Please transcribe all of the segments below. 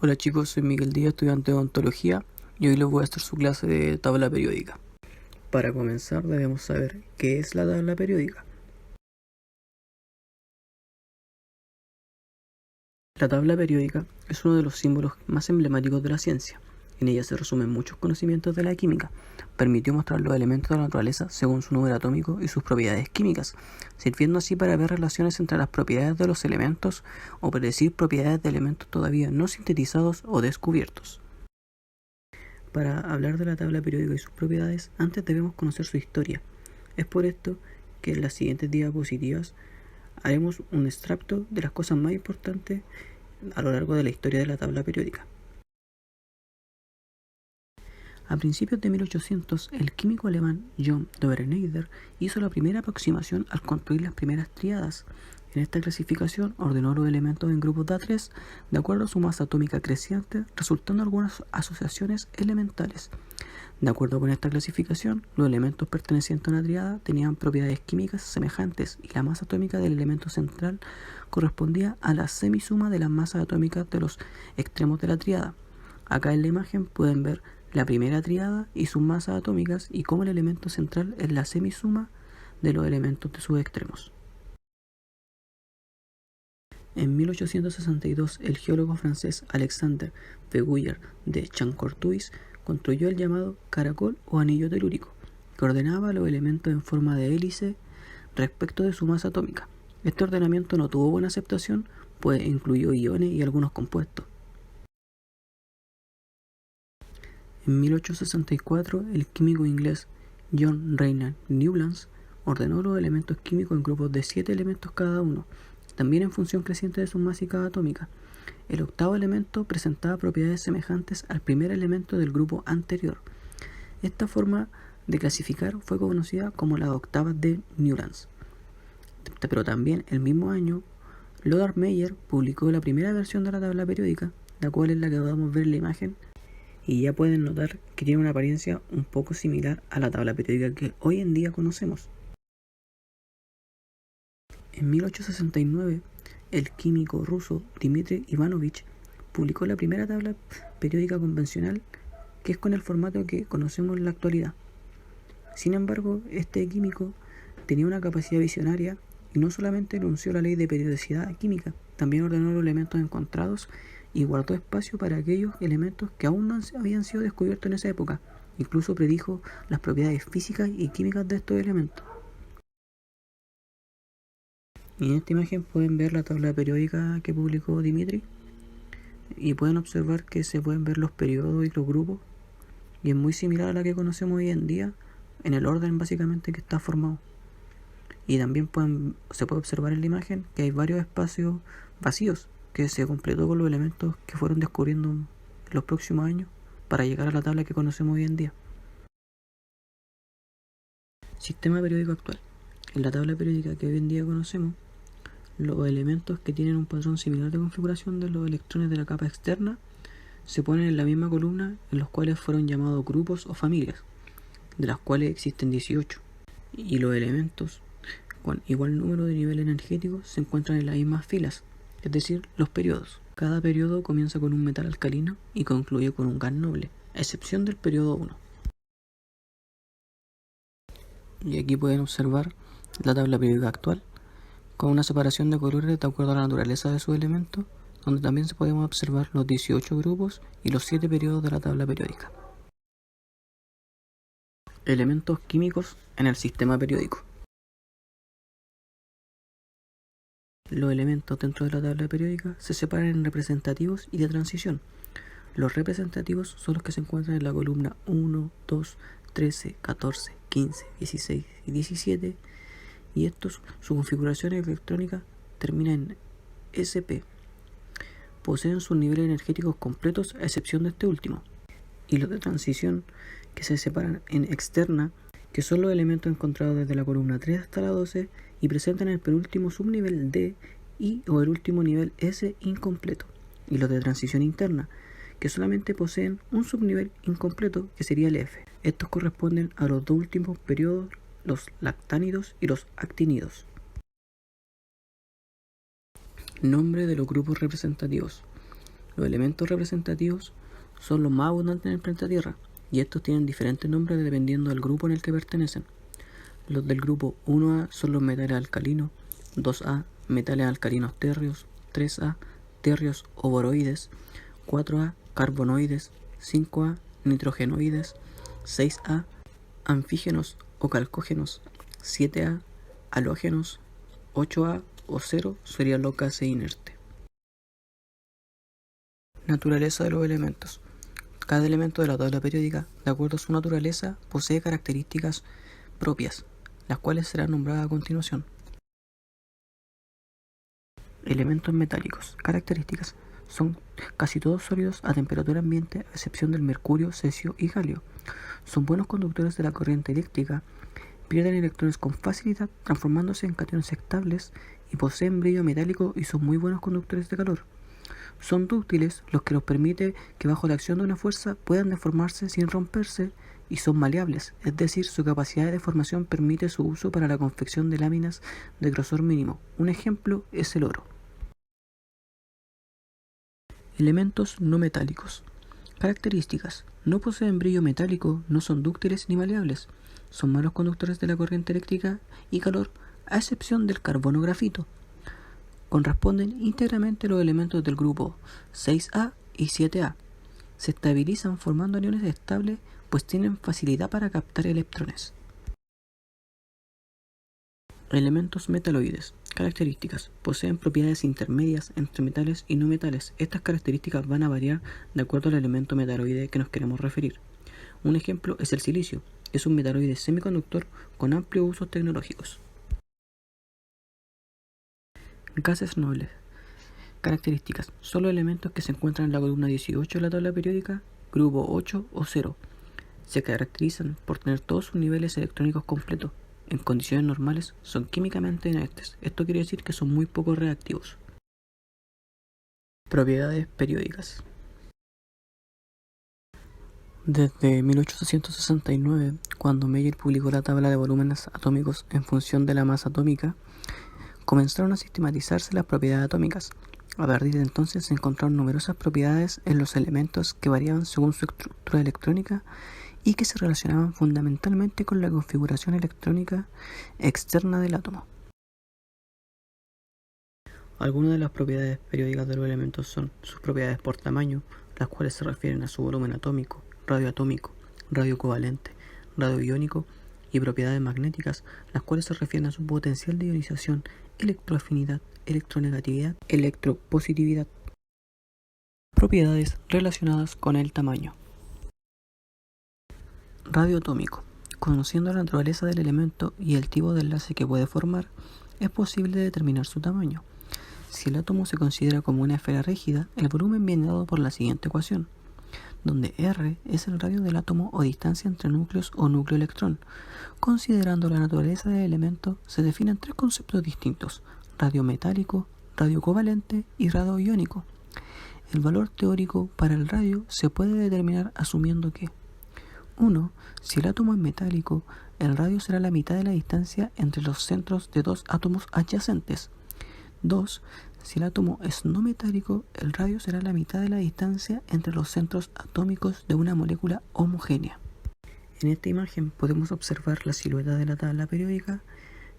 Hola chicos, soy Miguel Díaz, estudiante de Ontología, y hoy les voy a hacer su clase de tabla periódica. Para comenzar debemos saber qué es la tabla periódica. La tabla periódica es uno de los símbolos más emblemáticos de la ciencia. En ella se resumen muchos conocimientos de la química. Permitió mostrar los elementos de la naturaleza según su número atómico y sus propiedades químicas, sirviendo así para ver relaciones entre las propiedades de los elementos o predecir propiedades de elementos todavía no sintetizados o descubiertos. Para hablar de la tabla periódica y sus propiedades, antes debemos conocer su historia. Es por esto que en las siguientes diapositivas haremos un extracto de las cosas más importantes a lo largo de la historia de la tabla periódica. A principios de 1800, el químico alemán John Dobereiner hizo la primera aproximación al construir las primeras tríadas. En esta clasificación ordenó los elementos en grupos de A3 de acuerdo a su masa atómica creciente, resultando algunas asociaciones elementales. De acuerdo con esta clasificación, los elementos pertenecientes a una tríada tenían propiedades químicas semejantes y la masa atómica del elemento central correspondía a la semisuma de las masas atómicas de los extremos de la tríada. Acá en la imagen pueden ver la primera tríada y sus masas atómicas y cómo el elemento central es la semisuma de los elementos de sus extremos. En 1862, el geólogo francés Alexandre Fegouillard de Chancourtuis construyó el llamado caracol o anillo telúrico, que ordenaba los elementos en forma de hélice respecto de su masa atómica. Este ordenamiento no tuvo buena aceptación, pues incluyó iones y algunos compuestos. En 1864, el químico inglés John Reynard Newlands ordenó los elementos químicos en grupos de 7 elementos cada uno, también en función creciente de sus masas atómicas. El octavo elemento presentaba propiedades semejantes al primer elemento del grupo anterior. Esta forma de clasificar fue conocida como la octava de Newlands. Pero también el mismo año, Lothar Meyer publicó la primera versión de la tabla periódica, la cual es la que podemos ver en la imagen, y ya pueden notar que tiene una apariencia un poco similar a la tabla periódica que hoy en día conocemos. En 1869, el químico ruso Dmitri Ivanovich publicó la primera tabla periódica convencional, que es con el formato que conocemos en la actualidad. Sin embargo, este químico tenía una capacidad visionaria y no solamente enunció la ley de periodicidad química, también ordenó los elementos encontrados y guardó espacio para aquellos elementos que aún no habían sido descubiertos en esa época. Incluso predijo las propiedades físicas y químicas de estos elementos. Y en esta imagen pueden ver la tabla periódica que publicó Dmitri y pueden observar que se pueden ver los periodos y los grupos, y es muy similar a la que conocemos hoy en día en el orden básicamente que está formado. Y también se puede observar en la imagen que hay varios espacios vacíos que se completó con los elementos que fueron descubriendo en los próximos años para llegar a la tabla que conocemos hoy en día. Sistema periódico actual. En la tabla periódica que hoy en día conocemos, los elementos que tienen un patrón similar de configuración de los electrones de la capa externa se ponen en la misma columna, en los cuales fueron llamados grupos o familias, de las cuales existen 18, y los elementos con igual número de nivel energético se encuentran en las mismas filas, es decir, los periodos. Cada periodo comienza con un metal alcalino y concluye con un gas noble, a excepción del periodo 1. Y aquí pueden observar la tabla periódica actual, con una separación de colores de acuerdo a la naturaleza de sus elementos, donde también se podemos observar los 18 grupos y los 7 periodos de la tabla periódica. Elementos químicos en el sistema periódico. Los elementos dentro de la tabla periódica se separan en representativos y de transición. Los representativos son los que se encuentran en la columna 1, 2, 13, 14, 15, 16 y 17, y estos, su configuración electrónica termina en sp. Poseen sus niveles energéticos completos a excepción de este último. Y los de transición, que se separan en externa, que son los elementos encontrados desde la columna 3 hasta la 12 y presentan el penúltimo subnivel D o el último nivel S incompleto. Y los de transición interna, que solamente poseen un subnivel incompleto, que sería el F. Estos corresponden a los dos últimos periodos, los lactánidos y los actínidos. Nombre de los grupos representativos. Los elementos representativos son los más abundantes en el planeta Tierra, y estos tienen diferentes nombres dependiendo del grupo en el que pertenecen. Los del grupo 1A son los metales alcalinos, 2A metales alcalinos térreos, 3A térreos o boroides, 4A carbonoides, 5A nitrogenoides, 6A anfígenos o calcógenos, 7A halógenos, 8A o 0 serían los gases inertes. Naturaleza de los elementos. Cada elemento de la tabla periódica, de acuerdo a su naturaleza, posee características propias, las cuales serán nombradas a continuación. Elementos metálicos. Características. Son casi todos sólidos a temperatura ambiente, a excepción del mercurio, cesio y galio. Son buenos conductores de la corriente eléctrica, pierden electrones con facilidad, transformándose en cationes estables, y poseen brillo metálico y son muy buenos conductores de calor. Son dúctiles, lo que los permite que bajo la acción de una fuerza puedan deformarse sin romperse, y son maleables, es decir, su capacidad de deformación permite su uso para la confección de láminas de grosor mínimo. Un ejemplo es el oro. Elementos no metálicos. Características. No poseen brillo metálico, no son dúctiles ni maleables. Son malos conductores de la corriente eléctrica y calor, a excepción del carbono grafito. Corresponden íntegramente los elementos del grupo 6A y 7A. Se estabilizan formando aniones estables, pues tienen facilidad para captar electrones. Elementos metaloides. Características. Poseen propiedades intermedias entre metales y no metales. Estas características van a variar de acuerdo al elemento metaloide que nos queremos referir. Un ejemplo es el silicio. Es un metaloide semiconductor con amplios usos tecnológicos. Gases nobles. Características. Son los elementos que se encuentran en la columna 18 de la tabla periódica, grupo 8 o 0. Se caracterizan por tener todos sus niveles electrónicos completos. En condiciones normales son químicamente inertes. Esto quiere decir que son muy poco reactivos. Propiedades periódicas. Desde 1869, cuando Meyer publicó la tabla de volúmenes atómicos en función de la masa atómica, comenzaron a sistematizarse las propiedades atómicas. A partir de entonces se encontraron numerosas propiedades en los elementos que variaban según su estructura electrónica y que se relacionaban fundamentalmente con la configuración electrónica externa del átomo. Algunas de las propiedades periódicas de los elementos son sus propiedades por tamaño, las cuales se refieren a su volumen atómico, radioatómico, radiocovalente, radioiónico, y propiedades magnéticas, las cuales se refieren a su potencial de ionización, electroafinidad, electronegatividad, electropositividad. Propiedades relacionadas con el tamaño. Radioatómico. Conociendo la naturaleza del elemento y el tipo de enlace que puede formar, es posible determinar su tamaño. Si el átomo se considera como una esfera rígida, el volumen viene dado por la siguiente ecuación, donde R es el radio del átomo o distancia entre núcleos o núcleo-electrón. Considerando la naturaleza del elemento, se definen tres conceptos distintos: radio metálico, radio covalente y radio iónico. El valor teórico para el radio se puede determinar asumiendo que 1. Si el átomo es metálico, el radio será la mitad de la distancia entre los centros de dos átomos adyacentes. 2. Si el átomo es no metálico, el radio será la mitad de la distancia entre los centros atómicos de una molécula homogénea. En esta imagen podemos observar la silueta de la tabla periódica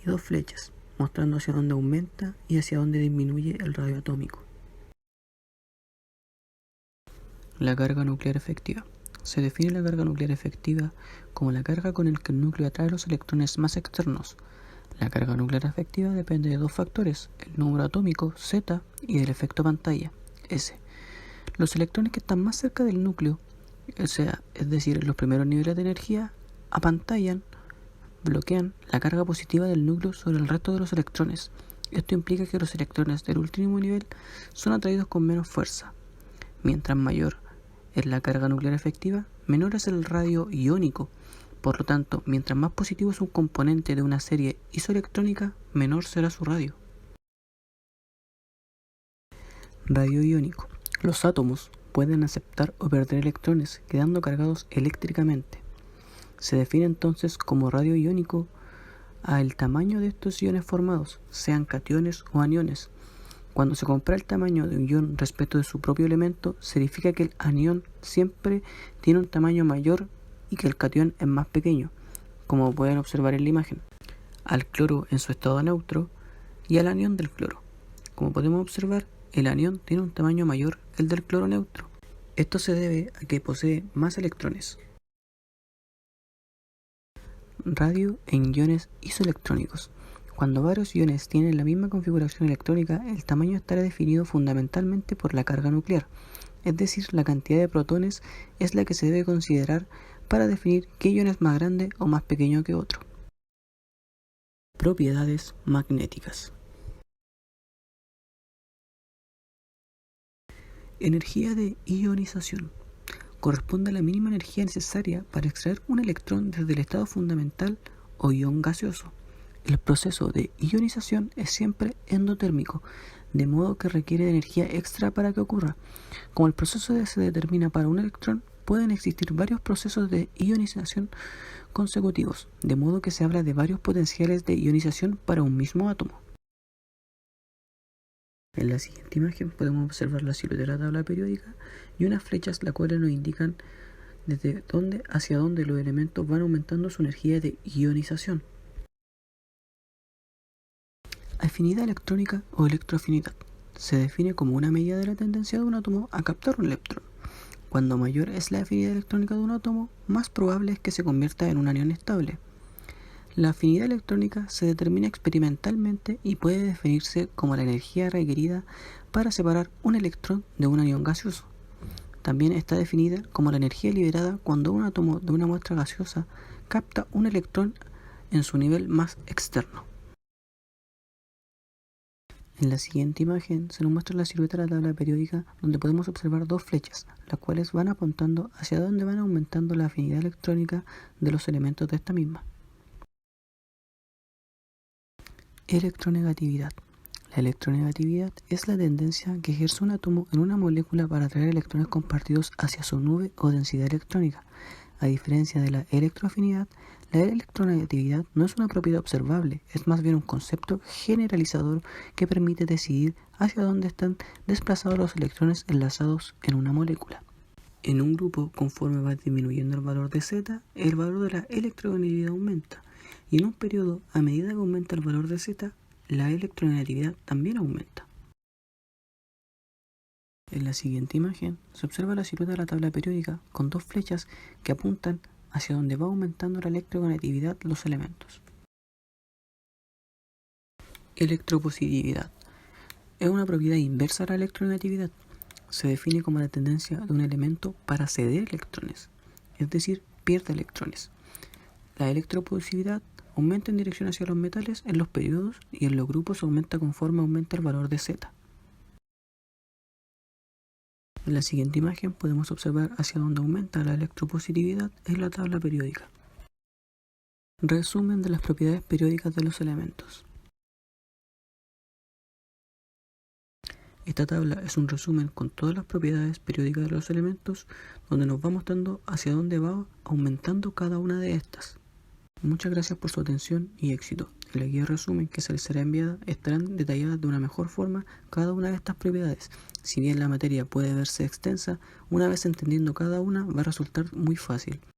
y dos flechas, mostrando hacia dónde aumenta y hacia dónde disminuye el radio atómico. La carga nuclear efectiva. Se define la carga nuclear efectiva como la carga con la que el núcleo atrae los electrones más externos. La carga nuclear efectiva depende de dos factores, el número atómico, Z, y del efecto pantalla, S. Los electrones que están más cerca del núcleo, es decir, los primeros niveles de energía, apantallan, bloquean la carga positiva del núcleo sobre el resto de los electrones. Esto implica que los electrones del último nivel son atraídos con menos fuerza. Mientras mayor es la carga nuclear efectiva, menor es el radio iónico. Por lo tanto, mientras más positivo es un componente de una serie isoelectrónica, menor será su radio. Radio iónico. Los átomos pueden aceptar o perder electrones, quedando cargados eléctricamente. Se define entonces como radio iónico al tamaño de estos iones formados, sean cationes o aniones. Cuando se compara el tamaño de un ion respecto de su propio elemento, se verifica que el anión siempre tiene un tamaño mayor y que el catión es más pequeño, como pueden observar en la imagen, al cloro en su estado neutro y al anión del cloro. Como podemos observar, el anión tiene un tamaño mayor que el del cloro neutro. Esto se debe a que posee más electrones. Radio en iones isoelectrónicos. Cuando varios iones tienen la misma configuración electrónica, el tamaño estará definido fundamentalmente por la carga nuclear, es decir, la cantidad de protones es la que se debe considerar para definir qué ion es más grande o más pequeño que otro. Propiedades magnéticas. Energía de ionización. Corresponde a la mínima energía necesaria para extraer un electrón desde el estado fundamental o ion gaseoso. El proceso de ionización es siempre endotérmico, de modo que requiere de energía extra para que ocurra. Como el proceso se determina para un electrón, pueden existir varios procesos de ionización consecutivos, de modo que se habla de varios potenciales de ionización para un mismo átomo. En la siguiente imagen podemos observar la silueta de la tabla periódica y unas flechas las cuales nos indican desde dónde hacia dónde los elementos van aumentando su energía de ionización. Afinidad electrónica o electroafinidad. Se define como una medida de la tendencia de un átomo a captar un electrón. Cuando mayor es la afinidad electrónica de un átomo, más probable es que se convierta en un anión estable. La afinidad electrónica se determina experimentalmente y puede definirse como la energía requerida para separar un electrón de un anión gaseoso. También está definida como la energía liberada cuando un átomo de una muestra gaseosa capta un electrón en su nivel más externo. En la siguiente imagen se nos muestra la silueta de la tabla periódica donde podemos observar dos flechas, las cuales van apuntando hacia donde van aumentando la afinidad electrónica de los elementos de esta misma. Electronegatividad. La electronegatividad es la tendencia que ejerce un átomo en una molécula para atraer electrones compartidos hacia su nube o densidad electrónica. A diferencia de la electroafinidad, la electronegatividad no es una propiedad observable, es más bien un concepto generalizador que permite decidir hacia dónde están desplazados los electrones enlazados en una molécula. En un grupo, conforme va disminuyendo el valor de Z, el valor de la electronegatividad aumenta, y en un periodo, a medida que aumenta el valor de Z, la electronegatividad también aumenta. En la siguiente imagen se observa la silueta de la tabla periódica con dos flechas que apuntan hacia donde va aumentando la electronegatividad de los elementos. Electropositividad. Es una propiedad inversa a la electronegatividad. Se define como la tendencia de un elemento para ceder electrones, es decir, pierde electrones. La electropositividad aumenta en dirección hacia los metales en los periodos y en los grupos aumenta conforme aumenta el valor de Z. En la siguiente imagen podemos observar hacia dónde aumenta la electropositividad en la tabla periódica. Resumen de las propiedades periódicas de los elementos. Esta tabla es un resumen con todas las propiedades periódicas de los elementos, donde nos va mostrando hacia dónde va aumentando cada una de estas. Muchas gracias por su atención y éxito. En la guía resumen que se les será enviada estarán detalladas de una mejor forma cada una de estas propiedades. Si bien la materia puede verse extensa, una vez entendiendo cada una va a resultar muy fácil.